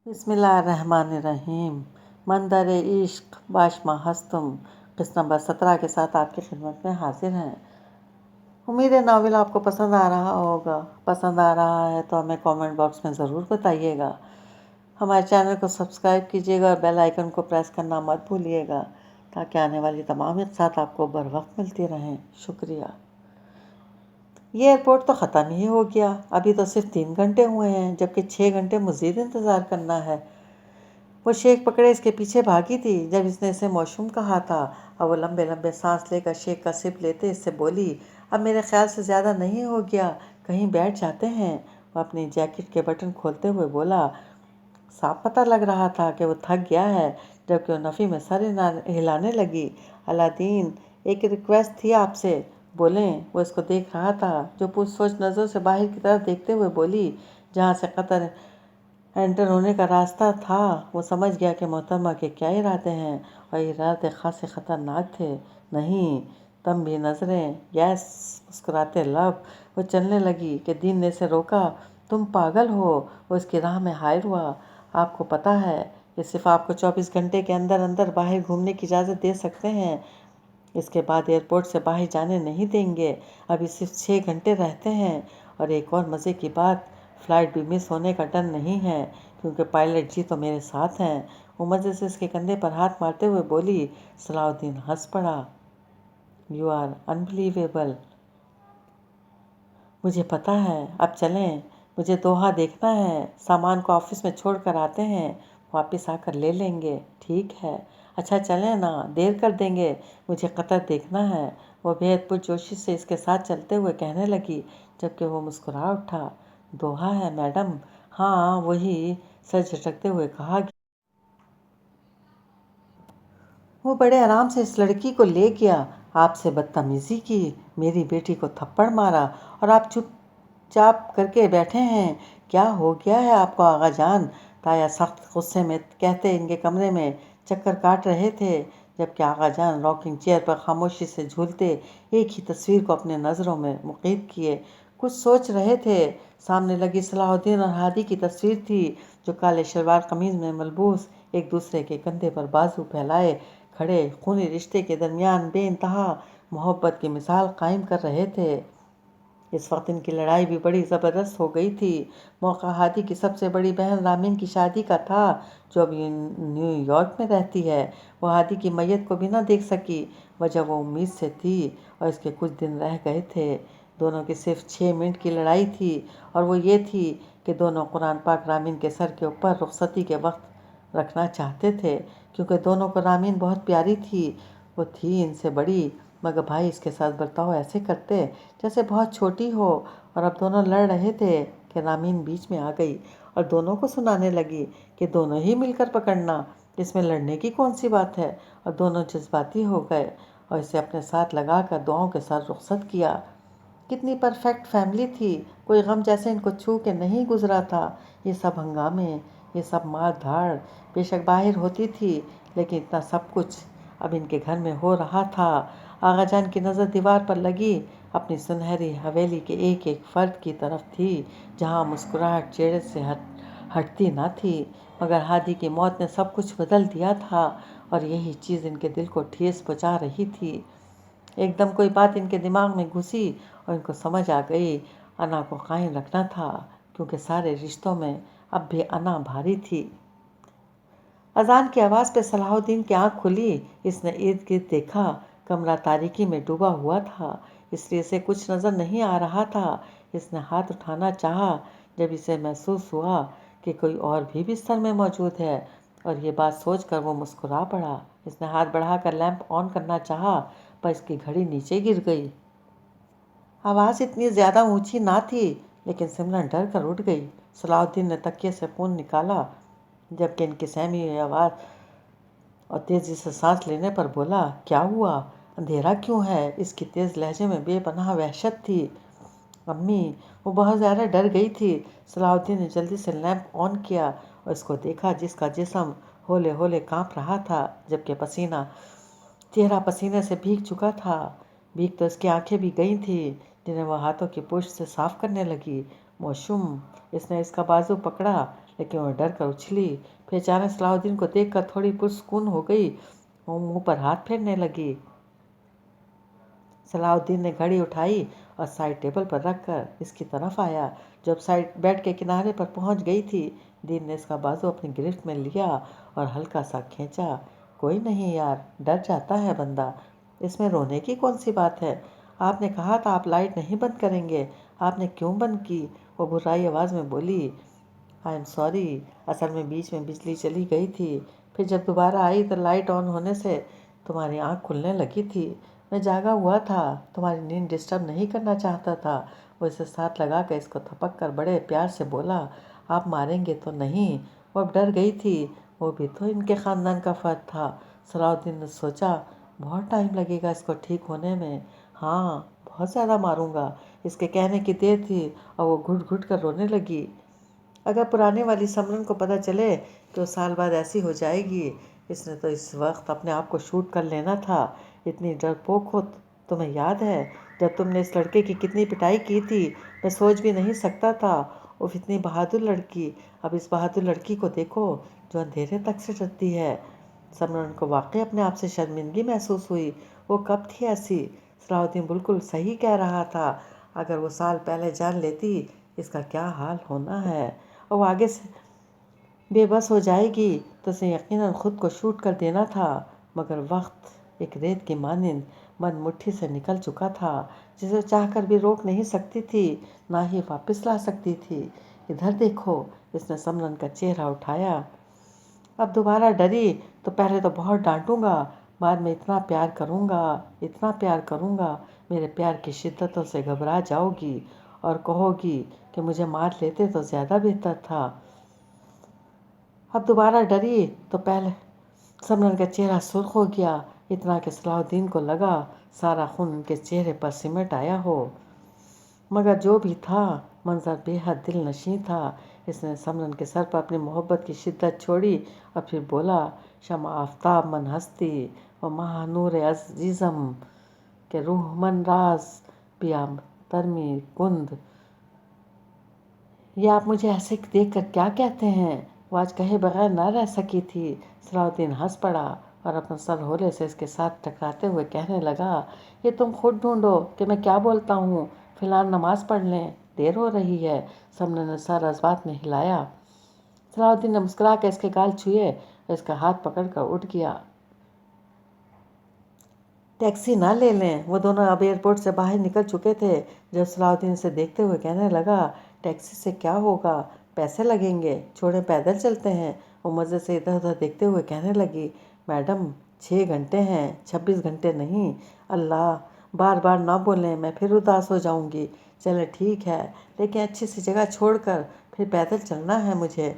بسم اللہ الرحمن الرحیم۔ مندر عشق باشما ہستم قسط نمبر 17 کے ساتھ آپ کی خدمت میں حاضر ہیں۔ امید ہے ناول آپ کو پسند آ رہا ہوگا۔ پسند آ رہا ہے تو ہمیں کامنٹ باکس میں ضرور بتائیے گا۔ ہمارے چینل کو سبسکرائب کیجیے گا اور بیل آئیکن کو پریس کرنا مت بھولیے گا تاکہ آنے والی تمام اقساط آپ کو بر وقت ملتی رہیں۔ شکریہ۔ یہ ایئرپورٹ تو ختم ہی ہو گیا، ابھی تو صرف 3 گھنٹے ہوئے ہیں جبکہ 6 گھنٹے مزید انتظار کرنا ہے۔ وہ شیخ پکڑے اس کے پیچھے بھاگی تھی جب اس نے اسے موشوم کہا تھا، اور وہ لمبے لمبے سانس لے کر شیخ کا سپ لیتے اس سے بولی، اب میرے خیال سے زیادہ نہیں ہو گیا، کہیں بیٹھ جاتے ہیں۔ وہ اپنی جیکٹ کے بٹن کھولتے ہوئے بولا۔ صاف پتہ لگ رہا تھا کہ وہ تھک گیا ہے جبکہ وہ نفی میں سر ہلانے لگی۔ الادین، ایک ریکویسٹ تھی آپ سے، بولیں؟ وہ اس کو دیکھ رہا تھا جو پوچھ سوچ نظروں سے باہر کی طرف دیکھتے ہوئے بولی، جہاں سے قطر انٹر ہونے کا راستہ تھا۔ وہ سمجھ گیا کہ محترمہ کے کیا ارادے ہیں، اور ارادے خاصے خطرناک تھے۔ نہیں، تم بھی نظریں، یس، مسکراتے لب۔ وہ چلنے لگی کہ دین نے اسے روکا۔ تم پاگل ہو؟ وہ اس کی راہ میں حائر ہوا۔ آپ کو پتہ ہے یہ صرف آپ کو 24 گھنٹے کے اندر اندر باہر گھومنے کی اجازت دے سکتے ہیں، اس کے بعد ایئرپورٹ سے باہر جانے نہیں دیں گے۔ ابھی صرف 6 گھنٹے رہتے ہیں، اور ایک اور مزے کی بات، فلائٹ بھی مس ہونے کا ڈر نہیں ہے کیونکہ پائلٹ جی تو میرے ساتھ ہیں۔ وہ مزے سے اس کے کندھے پر ہاتھ مارتے ہوئے بولی۔ صلاح الدین ہنس پڑا۔ You are unbelievable. مجھے پتہ ہے، اب چلیں، مجھے دوحہ دیکھنا ہے، سامان کو آفس میں چھوڑ کر آتے ہیں، واپس آ کر لے لیں گے۔ ٹھیک ہے، اچھا چلیں نا، دیر کر دیں گے، مجھے قطر دیکھنا ہے۔ وہ بے حد پرجوشی سے اس کے ساتھ چلتے ہوئے کہنے لگی جبکہ وہ مسکرا اٹھا۔ دوحہ ہے میڈم؟ ہاں وہی، سر جھٹکتے ہوئے کہا گیا۔ وہ بڑے آرام سے اس لڑکی کو لے گیا، آپ سے بدتمیزی کی، میری بیٹی کو تھپڑ مارا، اور آپ چپ چاپ کر کے بیٹھے ہیں۔ کیا ہو گیا ہے آپ کو آغا جان؟ تایا سخت غصے میں کہتے ان کے کمرے میں چکر کاٹ رہے تھے جبکہ آغا جان راکنگ چیئر پر خاموشی سے جھولتے ایک ہی تصویر کو اپنے نظروں میں مقید کیے کچھ سوچ رہے تھے۔ سامنے لگی صلاح الدین اور ہادی کی تصویر تھی جو کالے شلوار قمیض میں ملبوس ایک دوسرے کے کندھے پر بازو پھیلائے کھڑے خونی رشتے کے درمیان بے انتہا محبت کی مثال قائم کر رہے تھے۔ اس وقت ان کی لڑائی بھی بڑی زبردست ہو گئی تھی۔ موقع ہادی کی سب سے بڑی بہن رامین کی شادی کا تھا جو اب نیو یارک میں رہتی ہے۔ وہ ہادی کی میت کو بھی نہ دیکھ سکی، وجہ وہ امید سے تھی اور اس کے کچھ دن رہ گئے تھے۔ دونوں کی صرف 6 منٹ کی لڑائی تھی، اور وہ یہ تھی کہ دونوں قرآن پاک رامین کے سر کے اوپر رخصتی کے وقت رکھنا چاہتے تھے کیونکہ دونوں کو رامین بہت پیاری تھی۔ وہ تھی ان سے بڑی، مگر بھائی اس کے ساتھ برتاؤ ایسے کرتے جیسے بہت چھوٹی ہو، اور اب دونوں لڑ رہے تھے کہ رامین بیچ میں آ گئی اور دونوں کو سنانے لگی کہ دونوں ہی مل کر پکڑنا، اس میں لڑنے کی کون سی بات ہے، اور دونوں جذباتی ہو گئے اور اسے اپنے ساتھ لگا کر دعاؤں کے ساتھ رخصت کیا۔ کتنی پرفیکٹ فیملی تھی، کوئی غم جیسے ان کو چھو کے نہیں گزرا تھا۔ یہ سب ہنگامے، یہ سب مار دھاڑ بے شک باہر ہوتی تھی، لیکن اتنا سب کچھ اب ان کے گھر میں ہو رہا تھا۔ آغا جان کی نظر دیوار پر لگی اپنی سنہری حویلی کے ایک ایک فرد کی طرف تھی جہاں مسکراہٹ چہرے سے ہٹتی نہ تھی، مگر ہادی کی موت نے سب کچھ بدل دیا تھا اور یہی چیز ان کے دل کو ٹھیس پہنچا رہی تھی۔ ایک دم کوئی بات ان کے دماغ میں گھسی اور ان کو سمجھ آ گئی، انا کو قائم رکھنا تھا کیونکہ سارے رشتوں میں اب بھی انا بھاری تھی۔ اذان کی آواز پہ صلاح الدین کی آنکھ کھلی۔ اس نے ارد گرد دیکھا، کمرہ تاریکی میں ڈوبا ہوا تھا اس لیے اسے کچھ نظر نہیں آ رہا تھا۔ اس نے ہاتھ اٹھانا چاہا جب اسے محسوس ہوا کہ کوئی اور بھی بستر میں موجود ہے، اور یہ بات سوچ کر وہ مسکرا پڑا۔ اس نے ہاتھ بڑھا کر لیمپ آن کرنا چاہا پر اس کی گھڑی نیچے گر گئی۔ آواز اتنی زیادہ اونچی نہ تھی لیکن سمرن ڈر کر اٹھ گئی۔ صلاح الدین نے تکیے سے فون نکالا جبکہ ان کی سہمی ہوئی آواز اور تیزی سے سانس لینے پر بولا، کیا ہوا؟ اندھیرا کیوں ہے؟ اس کی تیز لہجے میں بے پناہ وحشت تھی۔ امی، وہ بہت زیادہ ڈر گئی تھی۔ صلاح الدین نے جلدی سے لیمپ آن کیا اور اس کو دیکھا جس کا جسم ہولے ہولے کانپ رہا تھا جبکہ چہرہ پسینے سے بھیگ چکا تھا۔ بھیگ تو اس کی آنکھیں بھی گئی تھیں جنہیں وہ ہاتھوں کی پشت سے صاف کرنے لگی۔ موشم، اس نے اس کا بازو پکڑا लेकिन वो डर कर उछली। फिर अचानक सलाउद्दीन को देखकर थोड़ी पुरसुकून हो गई। वो मुंह पर हाथ फेरने लगी। सलाउद्दीन ने घड़ी उठाई और साइड टेबल पर रखकर इसकी तरफ आया। जब साइड बेड के किनारे पर पहुंच गई थी, दीन ने इसका बाजू अपनी गिरफ्त में लिया और हल्का सा खींचा। कोई नहीं यार, डर जाता है बंदा, इसमें रोने की कौन सी बात है। आपने कहा था आप लाइट नहीं बंद करेंगे, आपने क्यों बंद की? वो बुर्राई आवाज़ में बोली। आई एम सॉरी, असल में बीच में बिजली चली गई थी, फिर जब दोबारा आई तो लाइट ऑन होने से तुम्हारी आँख खुलने लगी थी। मैं जागा हुआ था, तुम्हारी नींद डिस्टर्ब नहीं करना चाहता था। वो इसे साथ लगा कर इसको थपक कर बड़े प्यार से बोला, आप मारेंगे तो नहीं? वो अब डर गई थी, वो भी तो इनके ख़ानदान का फ़र्द था। सलाउद्दीन ने सोचा, बहुत टाइम लगेगा इसको ठीक होने में। हाँ, बहुत ज़्यादा मारूंगा। इसके कहने की देर थी और वो घुट घुट कर रोने लगी। अगर पुराने वाली समरन को पता चले तो साल बाद ऐसी हो जाएगी। इसने तो इस वक्त अपने आप को शूट कर लेना था। इतनी डरपोक हो, तुम्हें याद है जब तुमने इस लड़के की कितनी पिटाई की थी? मैं सोच भी नहीं सकता था। उफ, इतनी बहादुर लड़की। अब इस बहादुर लड़की को देखो जो अंधेरे तक से डरती है। समरन को वाकई अपने आप से शर्मिंदगी महसूस हुई। वो कब थी ऐसी? सलाउद्दीन बिल्कुल सही कह रहा था। अगर वो साल पहले जान लेती इसका क्या हाल होना है। और वो आगे से बेबस हो जाएगी तो उसे यकीनन खुद को शूट कर देना था। मगर वक्त एक रेत की मानिंद मन मुट्ठी से निकल चुका था, जिसे चाहकर भी रोक नहीं सकती थी, ना ही वापस ला सकती थी। इधर देखो, इसने समरन का चेहरा उठाया। अब दोबारा डरी तो पहले तो बहुत डांटूंगा, बाद में इतना प्यार करूंगा, इतना प्यार करूंगा, मेरे प्यार की शिद्दतों से घबरा जाओगी और कहोगी कि मुझे मार लेते तो ज़्यादा बेहतर था। अब दोबारा डरी तो पहले समरन का चेहरा सुर्ख हो गया, इतना कि सलाउद्दीन को लगा सारा खून उनके चेहरे पर सिमट आया हो। मगर जो भी था, मंजर बेहद दिल नशीं था। इसने समरन के सर पर अपनी मोहब्बत की शिद्दत छोड़ी और फिर बोला, शमा आफ्ताब मन हस्ती व महानूर अजीज़म के रूह मन राज पिया तरमी कुंद। ये आप मुझे ऐसे देख कर क्या कहते हैं? वो आज कहे बगैर न रह सकी थी। सलाउद्दीन हंस पड़ा और अपना सर होले से इसके साथ टकराते हुए कहने लगा, ये तुम खुद ढूंढो कि मैं क्या बोलता हूँ। फिलहाल नमाज पढ़ लें, देर हो रही है। समरन ने सर अज़बात में हिलाया। सलाउद्दीन ने मुस्कुरा कर इसके गाल छुए और इसका हाथ पकड़ कर उठ गया। टैक्सी ना ले लें? वो दोनों अब एयरपोर्ट से बाहर निकल चुके थे जब सलाउद्दीन से देखते हुए कहने लगा, टैक्सी से क्या होगा, पैसे लगेंगे, छोड़े पैदल चलते हैं। वो मज़े से इधर उधर देखते हुए कहने लगी, मैडम 6 घंटे हैं, 26 घंटे नहीं। अल्लाह, बार बार ना बोलें, मैं फिर उदास हो जाऊंगी। चले ठीक है, लेकिन अच्छी सी जगह छोड़कर फिर पैदल चलना है मुझे।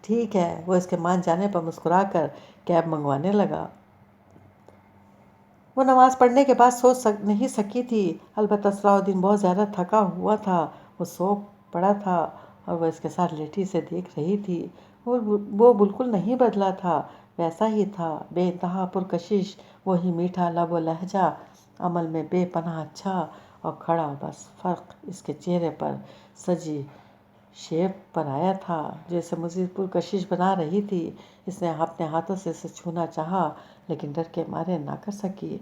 ठीक है। वो इसके मान जाने पर मुस्कुरा कर कैब मंगवाने लगा। वो नमाज़ पढ़ने के बाद नहीं सकी थी। अलबत्ता सलाउद्दीन बहुत ज़्यादा थका हुआ था। वो सो पड़ा था और वह इसके साथ लेटी से देख रही थी। वो बिल्कुल नहीं बदला था, वैसा ही था, बेइंतहा पुरकशिश, वही मीठा लब व लहजा, अमल में बेपनाह अच्छा और खड़ा। बस फ़र्क इसके चेहरे पर सजी शेप पर आया था जो इसे मज़ीद पुरकशिश बना रही थी। इसने अपने हाथों से इसे छूना चाहा, लेकिन डर के मारे ना कर सकी।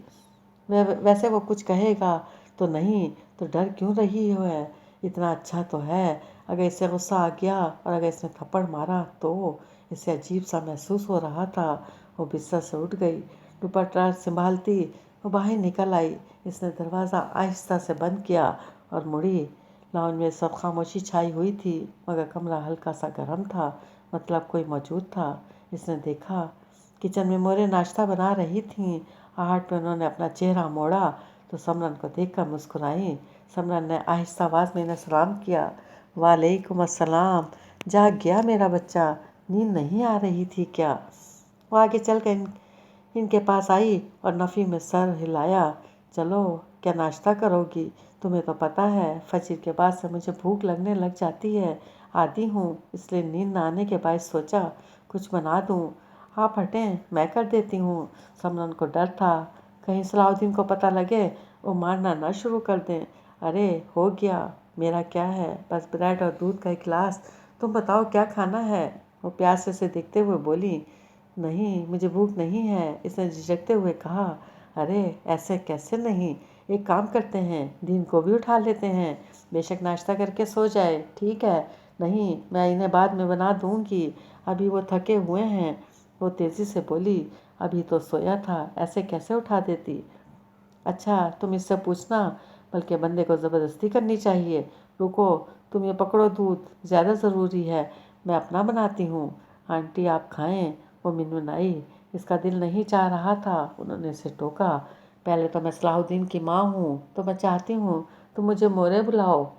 वैसे वो कुछ कहेगा तो नहीं, तो डर क्यों रही हो है? इतना अच्छा तो है। अगर इसे गुस्सा आ गया और अगर इसने थप्पड़ मारा तो? इसे अजीब सा महसूस हो रहा था। वो बिस्तर से उठ गई, दुपट्टा संभालती वो बाहर निकल आई। इसने दरवाज़ा आहिस्ता से बंद किया और मुड़ी। लाउंज में सब खामोशी छाई हुई थी, मगर कमरा हल्का सा गर्म था, मतलब कोई मौजूद था। इसने देखा किचन में मोरे नाश्ता बना रही थीं। आहट पे उन्होंने अपना चेहरा मोड़ा तो समरन को देखकर मुस्कुराई। समरन ने आहिस्ता आवाज़ में इन्हें सलाम किया। वालेकुम अस्सलाम। जाग गया मेरा बच्चा, नींद नहीं आ रही थी क्या? वो आगे चल कर इनके पास आई और नफ़ी में सर हिलाया। चलो, क्या नाश्ता करोगी? तुम्हें तो पता है फजर के बाद से मुझे भूख लगने लग जाती है। आदी हूँ, इसलिए नींद न आने के बाद सोचा कुछ बना दूँ। आप हटें, मैं कर देती हूँ। समरन को डर था कहीं सलाउद्दीन को पता लगे वो मारना न शुरू कर दें। अरे हो गया, मेरा क्या है, बस ब्रेड और दूध का एक गिलास तुम बताओ क्या खाना है। वो प्यास से देखते हुए बोली, नहीं मुझे भूख नहीं है। इसने झिझकते हुए कहा, अरे ऐसे कैसे नहीं, एक काम करते हैं, दिन को भी उठा लेते हैं, बेशक नाश्ता करके सो जाए, ठीक है। नहीं, मैं इन्हें बाद में बना दूंगी, अभी वो थके हुए हैं। वो तेज़ी से बोली, अभी तो सोया था, ऐसे कैसे उठा देती। अच्छा तुम इससे पूछना, बल्कि बंदे को ज़बरदस्ती करनी चाहिए। रुको, तुम ये पकड़ो दूध, ज़्यादा ज़रूरी है, मैं अपना बनाती हूँ। आंटी आप खाएं। वो मिनमिनाई। इसका दिल नहीं चाह रहा था। उन्होंने इसे टोका, पहले तो मैं सलाहुद्दीन की माँ हूँ, तो मैं चाहती हूँ तुम मुझे मोरे बुलाओ।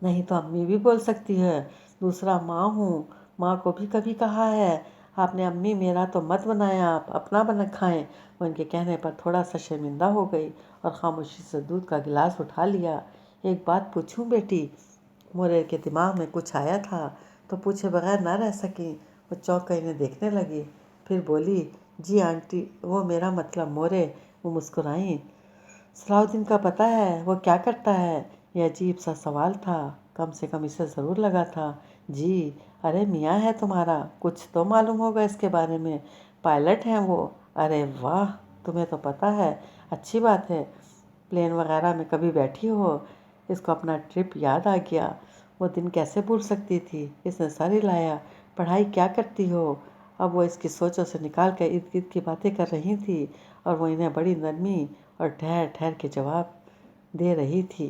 नहीं तो अम्मी भी बोल सकती है। दूसरा माँ हूँ, माँ को भी कभी कहा है आपने अम्मी, मेरा तो मत बनाया, आप अपना बना खाएं। वो इनके कहने पर थोड़ा सा शर्मिंदा हो गई और खामोशी से दूध का गिलास उठा लिया। एक बात पूछूं बेटी। मोरे के दिमाग में कुछ आया था तो पूछे बगैर ना रह सकी। वो चौंक कर इन्हें देखने लगी, फिर बोली, जी आंटी, वो मेरा मतलब मोरे। वो मुस्कुराई। सलाउद्दीन का पता है वो क्या करता है। यह अजीब सा सवाल था, कम से कम इसे ज़रूर लगा था। जी, अरे मियाँ है तुम्हारा, कुछ तो मालूम होगा इसके बारे में। पायलट हैं वो। अरे वाह, तुम्हें तो पता है, अच्छी बात है। प्लेन वगैरह में कभी बैठी हो। इसको अपना ट्रिप याद आ गया। वो दिन कैसे भूल सकती थी। इसने सर हिलाया। पढ़ाई क्या करती हो। अब वो इसकी सोचों से निकाल कर इर्द गिर्द की बातें कर रही थी और वो इन्हें बड़ी नरमी और ठहर ठहर के जवाब दे रही थी।